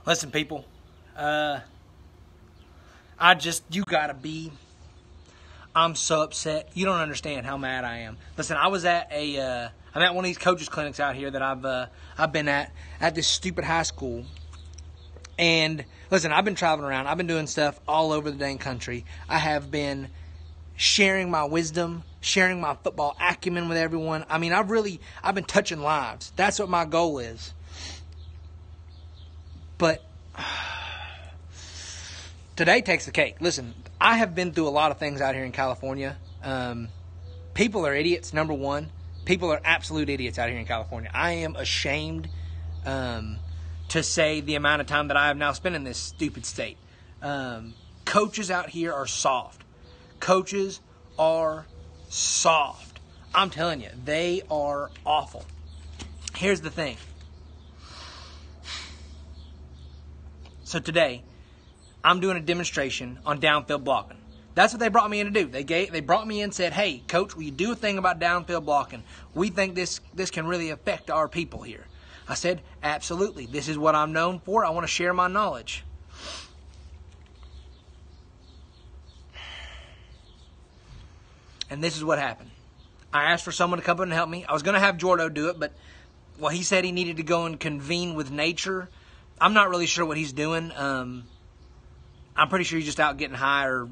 Listen, people, you gotta be, I'm so upset. You don't understand how mad I am. Listen, I'm at one of these coaches clinics out here that I've been at this stupid high school. And listen, I've been traveling around. I've been doing stuff all over the dang country. I have been sharing my wisdom, sharing my football acumen with everyone. I mean, I've been touching lives. That's what my goal is. But today takes the cake. Listen, I have been through a lot of things out here in California. People are idiots, number one. People are absolute idiots out here in California. I am ashamed to say the amount of time that I have now spent in this stupid state. Coaches out here are soft. Coaches are soft. I'm telling you, they are awful. Here's the thing. So today, I'm doing a demonstration on downfield blocking. That's what they brought me in to do. They brought me in and said, hey, coach, will you do a thing about downfield blocking? We think this can really affect our people here. I said, absolutely. This is what I'm known for. I want to share my knowledge. And this is what happened. I asked for someone to come in and help me. I was going to have Jordo do it, but he said he needed to go and convene with nature. I'm not really sure what he's doing. I'm pretty sure he's just out getting high or,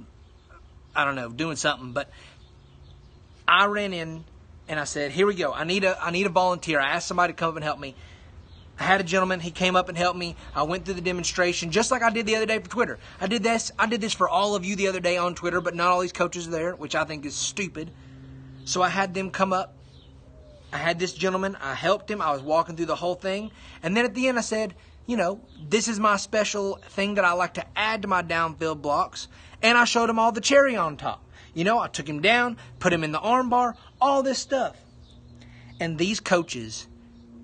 I don't know, doing something. But I ran in and I said, here we go. I need a volunteer. I asked somebody to come up and help me. I had a gentleman. He came up and helped me. I went through the demonstration just like I did the other day for Twitter. I did this for all of you the other day on Twitter, but not all these coaches are there, which I think is stupid. So I had them come up. I had this gentleman. I helped him. I was walking through the whole thing. And then at the end I said, this is my special thing that I like to add to my downfield blocks. And I showed him all the cherry on top. I took him down, put him in the arm bar, all this stuff. And these coaches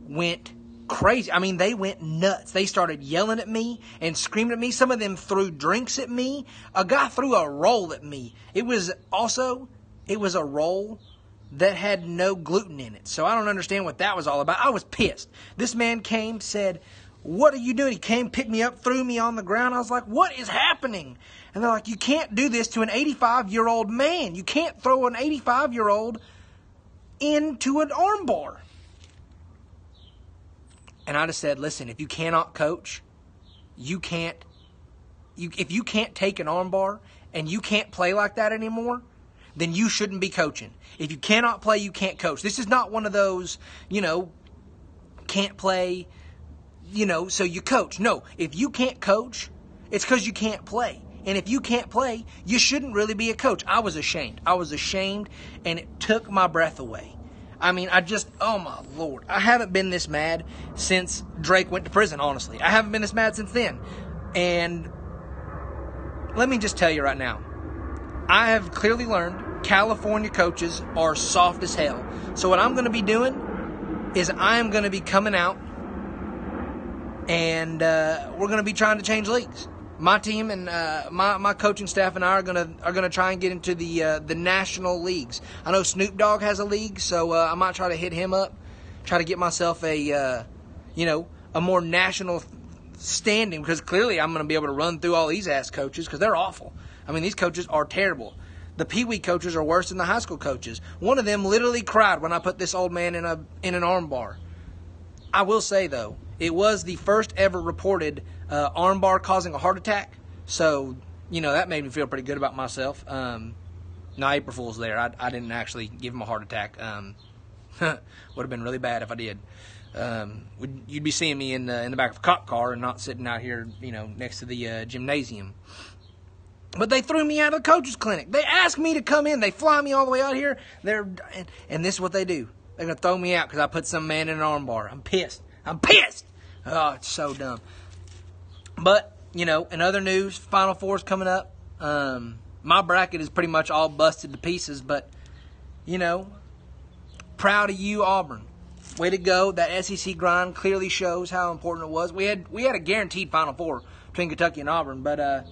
went crazy. I mean, they went nuts. They started yelling at me and screaming at me. Some of them threw drinks at me. A guy threw a roll at me. It was a roll that had no gluten in it. So I don't understand what that was all about. I was pissed. This man came, said, what are you doing? He came, picked me up, threw me on the ground. I was like, what is happening? And they're like, you can't do this to an 85-year-old man. You can't throw an 85-year-old into an arm bar. And I just said, listen, if you cannot coach, if you can't take an arm bar and you can't play like that anymore, then you shouldn't be coaching. If you cannot play, you can't coach. This is not one of those, can't play, so you coach. No, if you can't coach, it's because you can't play. And if you can't play, you shouldn't really be a coach. I was ashamed. And it took my breath away. I mean, oh my Lord. I haven't been this mad since Drake went to prison, honestly. I haven't been this mad since then. And let me just tell you right now, I have clearly learned California coaches are soft as hell. So what I'm going to be doing is I am going to be coming out and we're going to be trying to change leagues. My team and my coaching staff and I are gonna try and get into the national leagues. I know Snoop Dogg has a league, so I might try to hit him up, try to get myself a more national standing, because clearly I'm gonna be able to run through all these ass coaches because they're awful. I mean, these coaches are terrible. The Pee Wee coaches are worse than the high school coaches. One of them literally cried when I put this old man in an arm bar. I will say though, it was the first ever reported armbar causing a heart attack. So, that made me feel pretty good about myself. No, April Fool's there. I didn't actually give him a heart attack. Would have been really bad if I did. You'd be seeing me in the back of a cop car and not sitting out here, next to the gymnasium. But they threw me out of the coach's clinic. They asked me to come in. They fly me all the way out here. And this is what they do. They're going to throw me out because I put some man in an arm bar. I'm pissed. Oh, it's so dumb. But, in other news, Final Four's coming up. My bracket is pretty much all busted to pieces, but, proud of you, Auburn. Way to go. That SEC grind clearly shows how important it was. We had a guaranteed Final Four between Kentucky and Auburn, but, I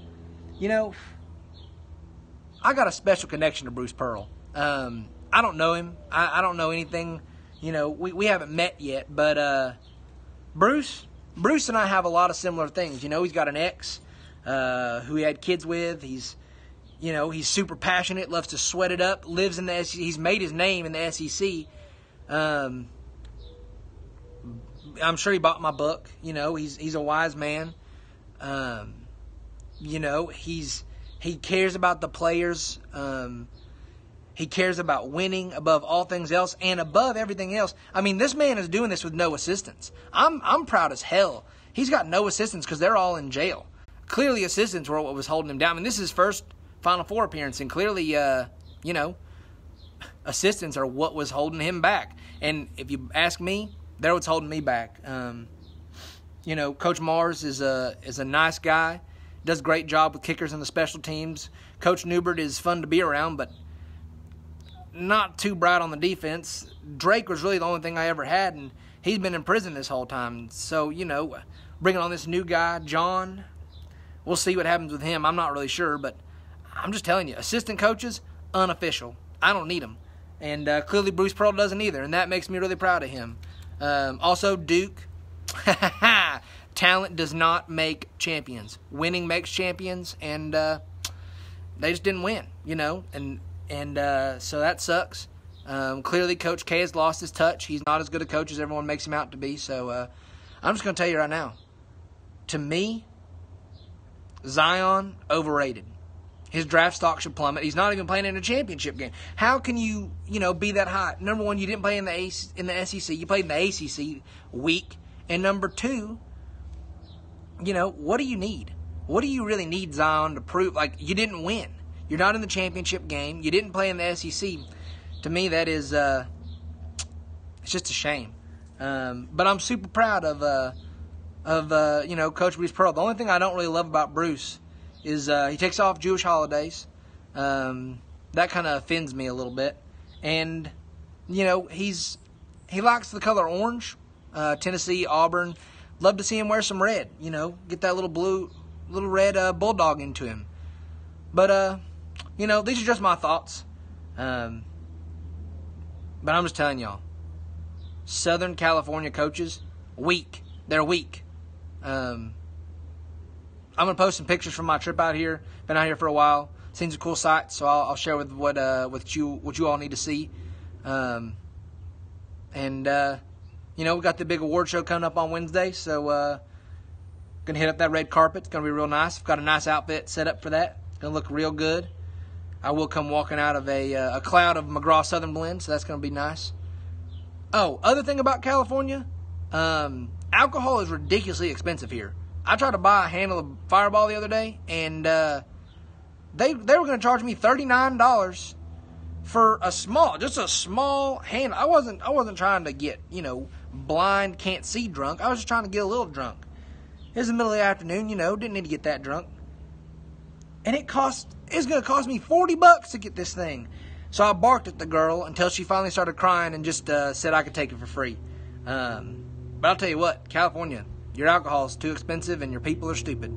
got a special connection to Bruce Pearl. I don't know him. I don't know anything. We haven't met yet, but Bruce, Bruce and I have a lot of similar things. You know, he's got an ex who he had kids with. He's super passionate, loves to sweat it up, lives in the SEC. He's made his name in the SEC. I'm sure he bought my book. You know, he's a wise man. You know, he cares about the players. He cares about winning above all things else and above everything else. I mean, this man is doing this with no assistants. I'm proud as hell. He's got no assistants because they're all in jail. Clearly, assistants were what was holding him down. I mean, this is his first Final Four appearance, and clearly, you know, assistants are what was holding him back. And if you ask me, they're what's holding me back. You know, Coach Mars is a nice guy, does a great job with kickers and the special teams. Coach Newbert is fun to be around, but not too bright on the defense. Drake was really the only thing I ever had, and he's been in prison this whole time. So, you know, bringing on this new guy, John, we'll see what happens with him. I'm not really sure, but I'm just telling you, assistant coaches, unofficial. I don't need them. And clearly Bruce Pearl doesn't either, and that makes me really proud of him. Also, Duke. Talent does not make champions. Winning makes champions, and they just didn't win, you know, and so that sucks. Clearly, Coach K has lost his touch. He's not as good a coach as everyone makes him out to be. So I'm just going to tell you right now. To me, Zion, overrated. His draft stock should plummet. He's not even playing in a championship game. How can you be that high? Number one, you didn't play in the SEC. You played in the ACC weak. And number two, what do you need? What do you really need Zion to prove? Like, you didn't win. You're not in the championship game. You didn't play in the SEC. To me, that is it's just a shame. But I'm super proud of Coach Bruce Pearl. The only thing I don't really love about Bruce is he takes off Jewish holidays. That kind of offends me a little bit. And he likes the color orange. Tennessee, Auburn. Love to see him wear some red. Get that little red bulldog into him. But these are just my thoughts. But I'm just telling y'all, Southern California coaches, weak. They're weak. I'm gonna post some pictures from my trip out here. Been out here for a while. Seen some cool sights, so I'll share with what you all need to see. We got the big award show coming up on Wednesday, so gonna hit up that red carpet. It's gonna be real nice. I've got a nice outfit set up for that. Gonna look real good. I will come walking out of a cloud of McGraw Southern Blend, so that's gonna be nice. Oh, other thing about California, alcohol is ridiculously expensive here. I tried to buy a handle of Fireball the other day, and they were going to charge me $39 for a small handle. I wasn't trying to get blind, can't see drunk. I was just trying to get a little drunk. It was the middle of the afternoon, didn't need to get that drunk, and it's going to cost me $40 to get this thing. So I barked at the girl until she finally started crying and just said I could take it for free. But I'll tell you what, California, your alcohol is too expensive and your people are stupid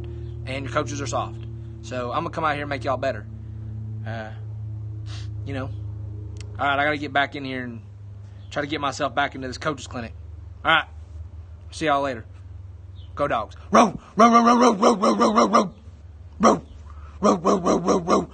and your coaches are soft. So I'm going to come out here and make y'all better. All right, I got to get back in here and try to get myself back into this coach's clinic. All right, see y'all later. Go Dogs. Row, row, row, row, row, row, row, row, row, row, row, row, row, row, row, row.